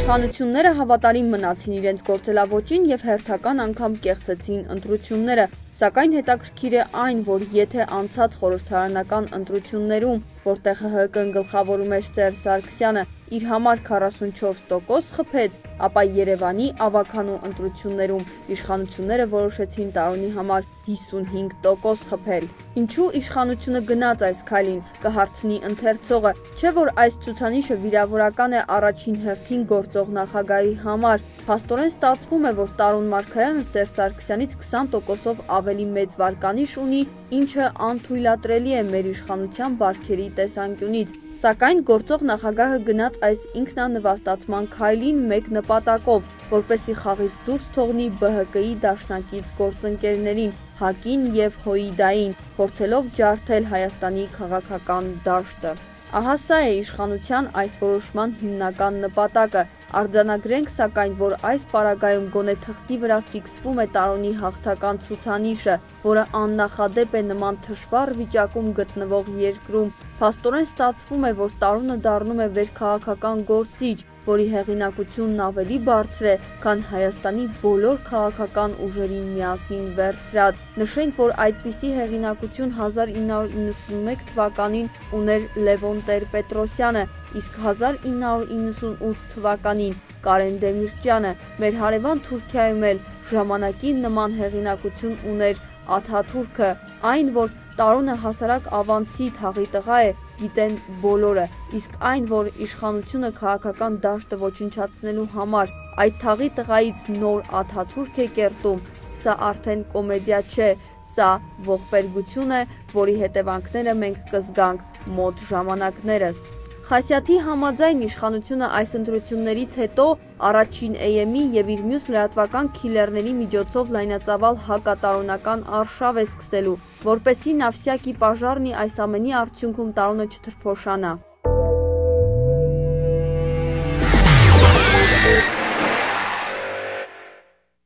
Իշխանությունները հավատարիմ մնացին իրենց գործելավոճին եւ հերթական անգամ կեղծեցին ընտրությունները, սակայն հետաքրքիր է այն, որ եթե անցած խորհրդարանական ընտրություններում, որտեղ ՀՀԿ-ն գլխավորում էր Սերժ Սարգսյանը, իր համար 44% խփեց, ապա Երևանի ավագանու ընտրություններում իշխանությունները որոշեցին Տարոնի համար 55% խփել։ Ինչու իշխանությունը գնաց այս քայլին, կհարցնի ընթերցողը, չէ՞ որ այս ցուցանիշը վիրավորական է առաջին հերթին գործող նախագահի համար։ Փաստորեն ստացվում է, որ Տարոն Մարգարյանը Սերժ Սարգսյանից 20%-ով ավելի մեծ վարկանիշ ունի, ինչը անթույլատրելի է մեր իշխանության բարքերի տեսանկյունից։ Սակայն գործող նախագահը գնաց այս ինքնանվաստացման քայլին մեկ նպատակով, որպեսզի խաղից դուրս թողնի ԲՀԿ-ի դաշնակից գործընկերներին, ՀԱԿ-ին եւ ՀՅԴ-ին, փորձելով ջարդել Հայաստանի քաղաքական դաշտը։ Ահա սա է իշխանության այս որոշման հիմնական նպատակը։ Արձանագրենք սակայն, որ այս պարագայում գոնե թղթի վրա ֆիքսվում է Տարոնի հաղթական ցուցանիշը, որը աննախադեպ է նման թշվառ վիճակում գտնվող երկրում։ Փաստորեն ստացվում է, որ Տարոնը դառնում է վերքաղաքական գործիչ, որի հեղինակությունն ավելի բարձր է, քան Հայաստանի բոլոր քաղաքական ուժերին միասին վերցրած։ Նշենք, որ այդպիսի հեղինակություն 1991 թվականին ուներ Լևոն Տեր-Պետրոսյանը, իսկ 1998 թվականին Կարեն Դեմիրճյանը։ Մեր հարևան Թուրքիայում էլ ժամանակին նման հեղինակություն ուներ Աթաթուրքը, այն, որ Տարոնը հասարակ ավանցի թաղի տղա է, գիտեն բոլորը, իսկ այն, որ իշխանությունը քաղաքական դաշտը ոչնչացնելու համար այդ թաղի տղայից նոր Աթաթուրք է կերտում, սա արդեն կոմեդիա չէ, սա ողբերգություն է, որի հետևանքները մենք կզգանք մոտ ժամանակներս։ Խասյաթի համաձայն իշխանությունը այս ընտրություններից հետո առաջին ԵՄ-ի եւ իր մյուս լրատվական քիլերների միջոցով լայնածավալ հակատարոնական արշավ է սկսելու, որպեսզի Նավսյակի պաժարնի այս ամենի արդյունքում Տարոնը չթրփոշանա։